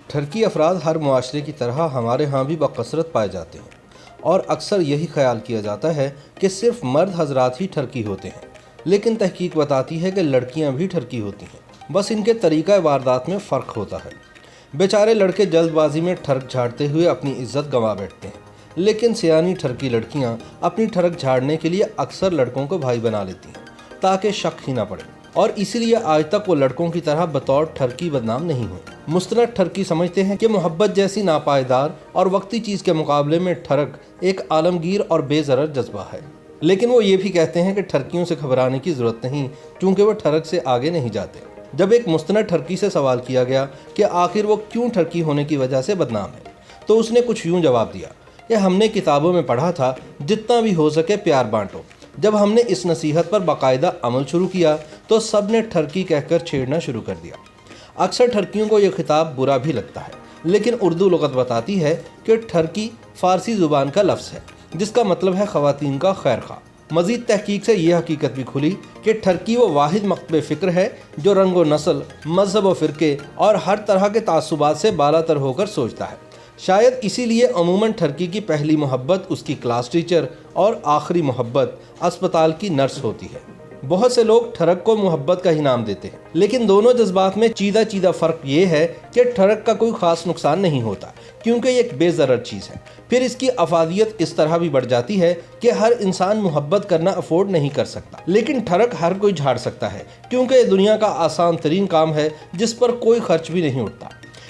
ठरकी अफराद हर मुआशरे की तरह हमारे यहाँ भी बकसरत पाए जाते हैं और अक्सर यही ख्याल किया जाता है कि सिर्फ मर्द हजरात ही ठरकी होते हैं, लेकिन तहकीक बताती है कि लड़कियाँ भी ठरकी होती हैं, बस इनके तरीक़ा वारदात में फ़र्क होता है। बेचारे लड़के जल्दबाजी में ठरक झाड़ते हुए अपनी इज्जत गंवा बैठते हैं, लेकिन सियानी ठरकी लड़कियाँ अपनी ठरक झाड़ने के लिए अक्सर लड़कों को भाई बना लेती हैं ताकि शक ही ना पड़े, और इसीलिए आज तक वो लड़कों की तरह बतौर ठरकी बदनाम नहीं हुए। मुस्तनद ठरकी समझते हैं कि मोहब्बत जैसी नापायदार और वक्ती चीज़ के मुकाबले में ठरक एक आलमगीर और बेज़रर जज्बा है, लेकिन वो ये भी कहते हैं कि ठरकियों से घबराने की ज़रूरत नहीं, क्योंकि वो ठरक से आगे नहीं जाते। जब एक मुस्तनद ठरकी से सवाल किया गया कि आखिर वो क्यों ठरकी होने की वजह से बदनाम है, तो उसने कुछ यूँ जवाब दिया कि हमने किताबों में पढ़ा था जितना भी हो सके प्यार बांटो। जब हमने इस नसीहत पर बाकायदा अमल शुरू किया तो सब ने ठरकी कहकर छेड़ना शुरू कर दिया। अक्सर ठरकियों को यह खिताब बुरा भी लगता है, लेकिन उर्दू लुगत बताती है कि ठरकी फ़ारसी ज़ुबान का लफ्ज़ है जिसका मतलब है ख़वातीन का खैर खा। मज़ीद तहकीक से यह हकीकत भी खुली कि ठरकी वो वाहिद मकतब फ़िक्र है जो रंग व नस्ल, मज़हब व फ़िरके और हर तरह के तासुबात से बालातर होकर सोचता है। शायद इसीलिए अमूमन ठरकी की पहली मोहब्बत उसकी क्लास टीचर और आखिरी मोहब्बत अस्पताल की नर्स होती है। बहुत से लोग ठरक को मोहब्बत का ही नाम देते हैं, लेकिन दोनों जज्बात में चीदा फ़र्क ये है कि ठरक का कोई ख़ास नुकसान नहीं होता क्योंकि ये एक बेज़रर चीज़ है। फिर इसकी अफादियत इस तरह भी बढ़ जाती है कि हर इंसान मोहब्बत करना अफोर्ड नहीं कर सकता, लेकिन ठरक हर कोई झाड़ सकता है क्योंकि ये दुनिया का आसान तरीन काम है जिस पर कोई खर्च भी नहीं उठता।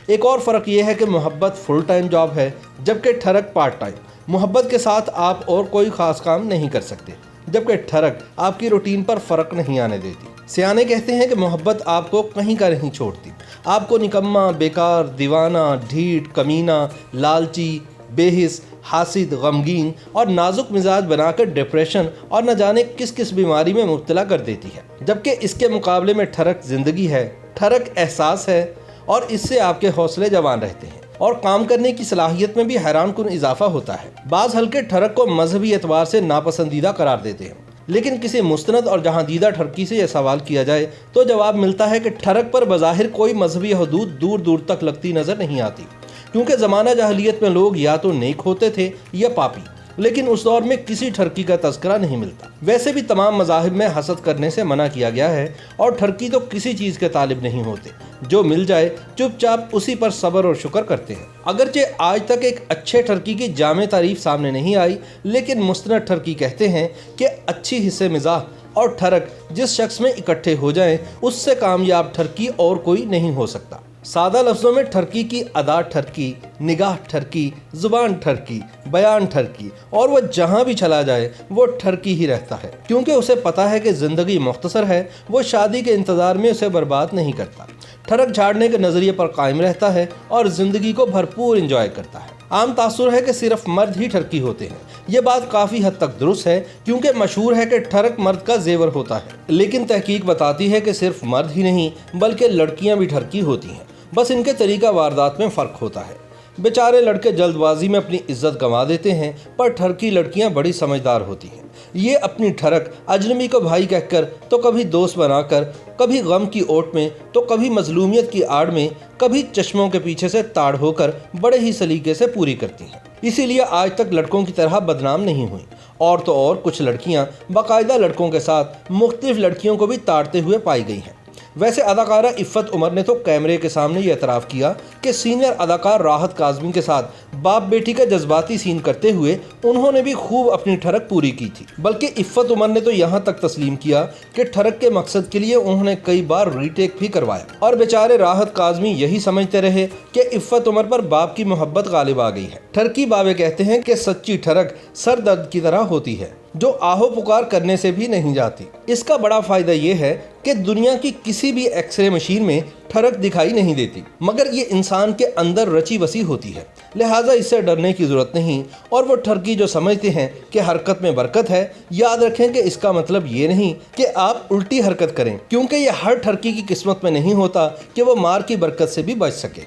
एक और फ़र्क यह है कि मोहब्बत फुल टाइम जॉब है जबकि ठरक पार्ट टाइम। मोहब्बत के साथ आप और कोई ख़ास काम नहीं कर सकते, जबकि ठरक आपकी रूटीन पर फ़र्क नहीं आने देती। सियाने कहते हैं कि मोहब्बत आपको कहीं का नहीं छोड़ती, आपको निकम्मा, बेकार, दीवाना, ढीठ, कमीना, लालची, बेहिस, हासिद, गमगीन और नाजुक मिजाज बनाकर डिप्रेशन और न जाने किस किस बीमारी में मुब्तला कर देती है। जबकि इसके मुकाबले में ठरक ज़िंदगी है, ठरक एहसास है और इससे आपके हौसले जवान रहते हैं और काम करने की सलाहियत में भी हैरान कुन इजाफा होता है। बाज़ हल्के ठरक को मजहबी एतबार से नापसंदीदा करार देते हैं, लेकिन किसी मुस्तनद और जहांदीदा ठरकी से यह सवाल किया जाए तो जवाब मिलता है कि ठरक पर बज़ाहिर कोई मजहबी हदूद दूर दूर तक लगती नज़र नहीं आती, क्योंकि ज़माना जहलियत में लोग या तो नेक होते थे या पापी, लेकिन उस दौर में किसी ठरकी का तज़किरा नहीं मिलता। वैसे भी तमाम मज़ाहिब में हसद करने से मना किया गया है और ठरकी तो किसी चीज़ के तालिब नहीं होते, जो मिल जाए चुपचाप उसी पर सब्र और शुक्र करते हैं। अगरचे आज तक एक अच्छे ठरकी की जामे तारीफ सामने नहीं आई, लेकिन मुस्तनद ठरकी कहते हैं कि अच्छी हिस्से मिजाह और ठरक जिस शख्स में इकट्ठे हो जाएं उससे कामयाब ठरकी और कोई नहीं हो सकता। सादा लफ्ज़ों में ठरकी की अदा ठरकी, निगाह ठरकी, ज़ुबान ठरकी, बयान ठरकी, और वह जहाँ भी चला जाए वो ठरकी ही रहता है, क्योंकि उसे पता है कि ज़िंदगी मुख्तसर है। वो शादी के इंतज़ार में उसे बर्बाद नहीं करता, ठरक झाड़ने के नज़रिए पर कायम रहता है और ज़िंदगी को भरपूर इंजॉय करता है। आम तासुर है कि सिर्फ मर्द ही ठरकी होते हैं। ये बात काफ़ी हद तक दुरुस्त है, क्योंकि मशहूर है कि ठरक मर्द का जेवर होता है, लेकिन तहकीक बताती है कि सिर्फ मर्द ही नहीं बल्कि लड़कियां भी ठरकी होती हैं, बस इनके तरीका वारदात में फ़र्क होता है। बेचारे लड़के जल्दबाजी में अपनी इज्जत गंवा देते हैं, पर ठरकी लड़कियां बड़ी समझदार होती हैं। ये अपनी ठरक अजनबी को भाई कहकर, तो कभी दोस्त बनाकर, कभी गम की ओट में, तो कभी मजलूमियत की आड़ में, कभी चश्मों के पीछे से ताड़ होकर बड़े ही सलीके से पूरी करती हैं। इसीलिए आज तक लड़कों की तरह बदनाम नहीं हुई। और तो और कुछ लड़कियां बाकायदा लड़कों के साथ मुख्तलिफ लड़कियों को भी ताड़ते हुए पाई गई हैं। वैसे अदाकारा इफ़्फ़त उमर ने तो कैमरे के सामने ये एतराफ़ किया कि सीनियर अदाकार राहत काज़मी के साथ बाप बेटी का जज्बाती सीन करते हुए उन्होंने भी खूब अपनी ठरक पूरी की थी। बल्कि इफ़्फ़त उमर ने तो यहाँ तक तस्लीम किया कि ठरक के मकसद के लिए उन्होंने कई बार रीटेक भी करवाया, और बेचारे राहत काज़मी यही समझते रहे कि इफ़्फ़त उमर पर बाप की मोहब्बत गालिब आ गई है। ठरकी बाबे कहते हैं कि सच्ची ठरक सर दर्द की तरह होती है जो आहो पुकार करने से भी नहीं जाती। इसका बड़ा फ़ायदा ये है कि दुनिया की किसी भी एक्सरे मशीन में ठरक दिखाई नहीं देती, मगर ये इंसान के अंदर रची बसी होती है, लिहाजा इससे डरने की ज़रूरत नहीं। और वो ठरकी जो समझते हैं कि हरकत में बरकत है, याद रखें कि इसका मतलब ये नहीं कि आप उल्टी हरकत करें, क्योंकि ये हर ठरकी की किस्मत में नहीं होता कि वो मार की बरकत से भी बच सके।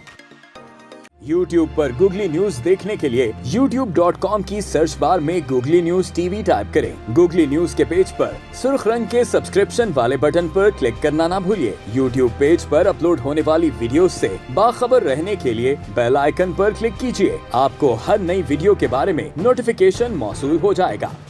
YouTube पर गूगली न्यूज देखने के लिए youtube.com की सर्च बार में गूगली न्यूज टीवी टाइप करें। गूगली न्यूज के पेज पर सुर्ख रंग के सब्सक्रिप्शन वाले बटन पर क्लिक करना ना भूलिए। YouTube पेज पर अपलोड होने वाली वीडियोस से बाखबर रहने के लिए बेल आइकन पर क्लिक कीजिए। आपको हर नई वीडियो के बारे में नोटिफिकेशन मौसूल हो जाएगा।